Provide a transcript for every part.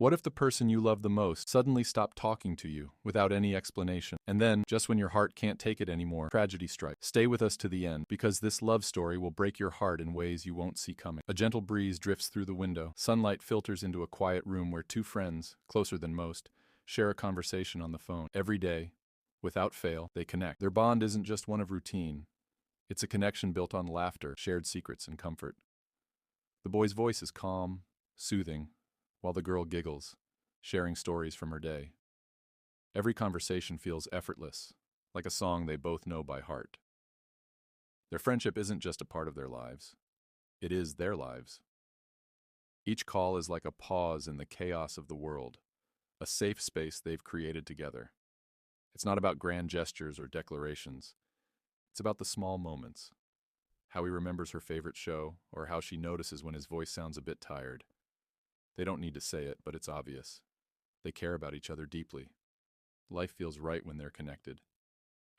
What if the person you love the most suddenly stopped talking to you without any explanation? And then, just when your heart can't take it anymore, tragedy strikes. Stay with us to the end, because this love story will break your heart in ways you won't see coming. A gentle breeze drifts through the window. Sunlight filters into a quiet room where two friends, closer than most, share a conversation on the phone. Every day, without fail, they connect. Their bond isn't just one of routine. It's a connection built on laughter, shared secrets, and comfort. The boy's voice is calm, soothing, while the girl giggles, sharing stories from her day. Every conversation feels effortless, like a song they both know by heart. Their friendship isn't just a part of their lives. It is their lives. Each call is like a pause in the chaos of the world, a safe space they've created together. It's not about grand gestures or declarations. It's about the small moments. How he remembers her favorite show, or how she notices when his voice sounds a bit tired. They don't need to say it, but it's obvious. They care about each other deeply. Life feels right when they're connected,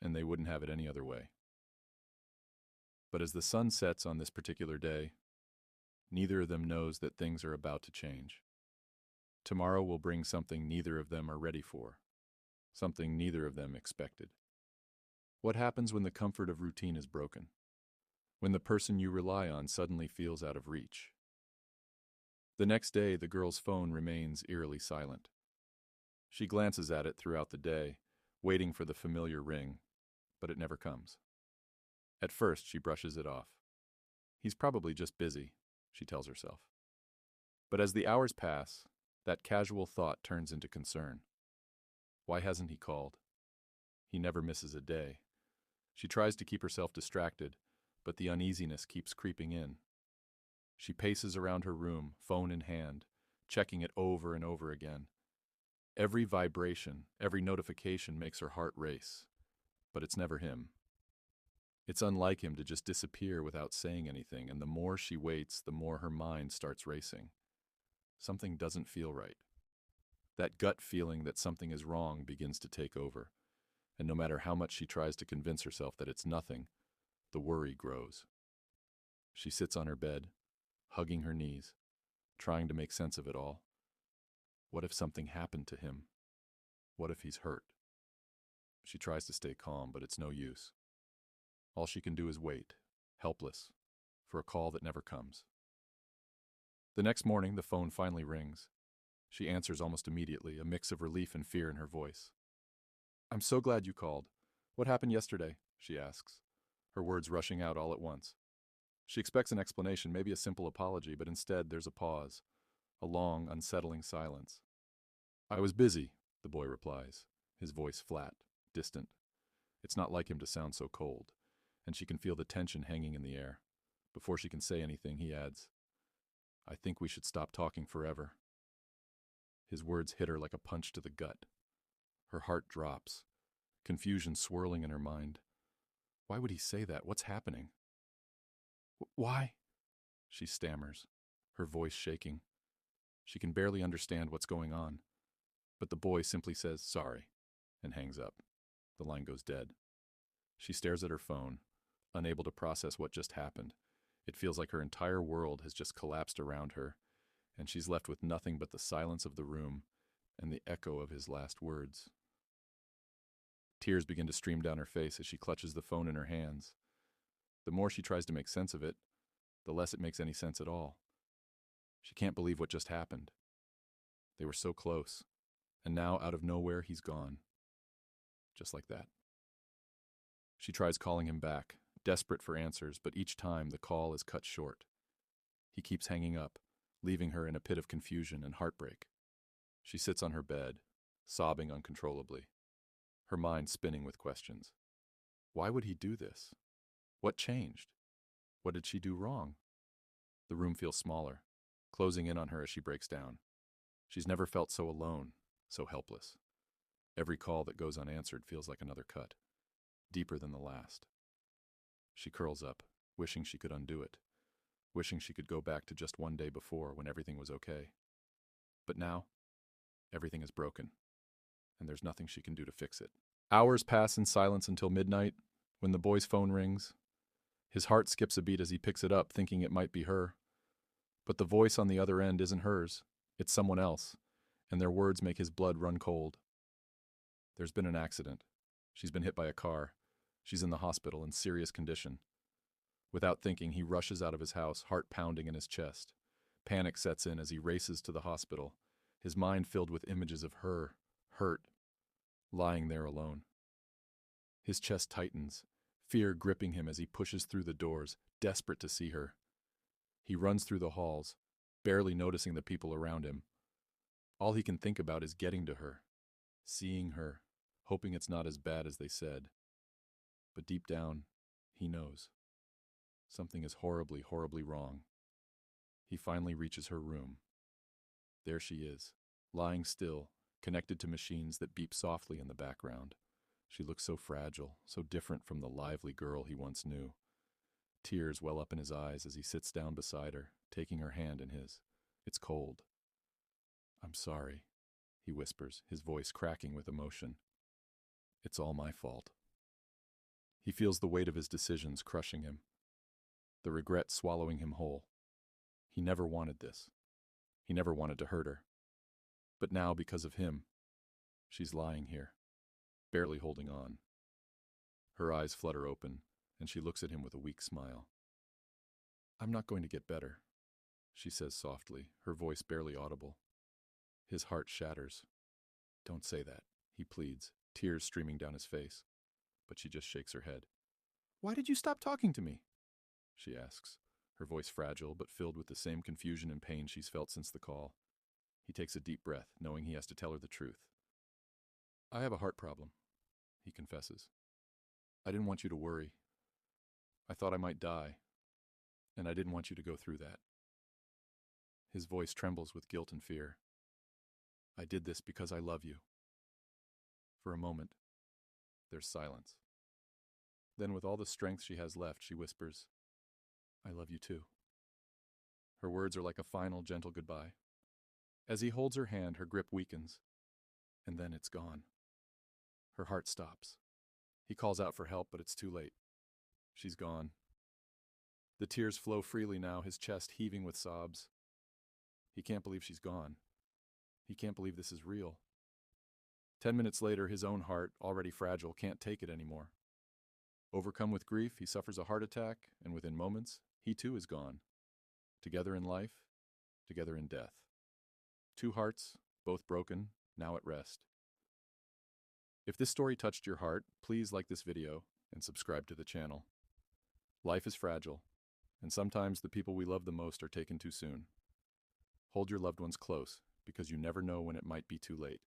and they wouldn't have it any other way. But as the sun sets on this particular day, neither of them knows that things are about to change. Tomorrow will bring something neither of them are ready for, something neither of them expected. What happens when the comfort of routine is broken? When the person you rely on suddenly feels out of reach? The next day, the girl's phone remains eerily silent. She glances at it throughout the day, waiting for the familiar ring, but it never comes. At first, she brushes it off. He's probably just busy, she tells herself. But as the hours pass, that casual thought turns into concern. Why hasn't he called? He never misses a day. She tries to keep herself distracted, but the uneasiness keeps creeping in. She paces around her room, phone in hand, checking it over and over again. Every vibration, every notification makes her heart race, but it's never him. It's unlike him to just disappear without saying anything, and the more she waits, the more her mind starts racing. Something doesn't feel right. That gut feeling that something is wrong begins to take over, and no matter how much she tries to convince herself that it's nothing, the worry grows. She sits on her bed, hugging her knees, trying to make sense of it all. What if something happened to him? What if he's hurt? She tries to stay calm, but it's no use. All she can do is wait, helpless, for a call that never comes. The next morning, the phone finally rings. She answers almost immediately, a mix of relief and fear in her voice. "I'm so glad you called. What happened yesterday?" she asks, her words rushing out all at once. She expects an explanation, maybe a simple apology, but instead there's a pause, a long, unsettling silence. "I was busy," the boy replies, his voice flat, distant. It's not like him to sound so cold, and she can feel the tension hanging in the air. Before she can say anything, he adds, "I think we should stop talking forever." His words hit her like a punch to the gut. Her heart drops, confusion swirling in her mind. Why would he say that? What's happening? Why? She stammers, her voice shaking. She can barely understand what's going on. But the boy simply says, "Sorry," and hangs up. The line goes dead. She stares at her phone, unable to process what just happened. It feels like her entire world has just collapsed around her, and she's left with nothing but the silence of the room and the echo of his last words. Tears begin to stream down her face as she clutches the phone in her hands. The more she tries to make sense of it, the less it makes any sense at all. She can't believe what just happened. They were so close, and now out of nowhere he's gone. Just like that. She tries calling him back, desperate for answers, but each time the call is cut short. He keeps hanging up, leaving her in a pit of confusion and heartbreak. She sits on her bed, sobbing uncontrollably, her mind spinning with questions. Why would he do this? What changed? What did she do wrong? The room feels smaller, closing in on her as she breaks down. She's never felt so alone, so helpless. Every call that goes unanswered feels like another cut, deeper than the last. She curls up, wishing she could undo it, wishing she could go back to just one day before when everything was okay. But now, everything is broken, and there's nothing she can do to fix it. Hours pass in silence until midnight, when the boy's phone rings. His heart skips a beat as he picks it up, thinking it might be her. But the voice on the other end isn't hers, it's someone else, and their words make his blood run cold. There's been an accident. She's been hit by a car. She's in the hospital in serious condition. Without thinking, he rushes out of his house, heart pounding in his chest. Panic sets in as he races to the hospital, his mind filled with images of her, hurt, lying there alone. His chest tightens, fear gripping him as he pushes through the doors, desperate to see her. He runs through the halls, barely noticing the people around him. All he can think about is getting to her, seeing her, hoping it's not as bad as they said. But deep down, he knows. Something is horribly, horribly wrong. He finally reaches her room. There she is, lying still, connected to machines that beep softly in the background. She looks so fragile, so different from the lively girl he once knew. Tears well up in his eyes as he sits down beside her, taking her hand in his. It's cold. "I'm sorry," he whispers, his voice cracking with emotion. "It's all my fault." He feels the weight of his decisions crushing him, the regret swallowing him whole. He never wanted this. He never wanted to hurt her. But now, because of him, she's lying here, barely holding on. Her eyes flutter open, and she looks at him with a weak smile. "I'm not going to get better," she says softly, her voice barely audible. His heart shatters. "Don't say that," he pleads, tears streaming down his face. But she just shakes her head. "Why did you stop talking to me?" she asks, her voice fragile but filled with the same confusion and pain she's felt since the call. He takes a deep breath, knowing he has to tell her the truth. "I have a heart problem," he confesses. "I didn't want you to worry. I thought I might die, and I didn't want you to go through that." His voice trembles with guilt and fear. "I did this because I love you." For a moment, there's silence. Then, with all the strength she has left, she whispers, "I love you too." Her words are like a final, gentle goodbye. As he holds her hand, her grip weakens, and then it's gone. Her heart stops. He calls out for help, but it's too late. She's gone. The tears flow freely now, his chest heaving with sobs. He can't believe she's gone. He can't believe this is real. 10 minutes later, his own heart, already fragile, can't take it anymore. Overcome with grief, he suffers a heart attack, and within moments, he too is gone. Together in life, together in death. Two hearts, both broken, now at rest. If this story touched your heart, please like this video and subscribe to the channel. Life is fragile, and sometimes the people we love the most are taken too soon. Hold your loved ones close, because you never know when it might be too late.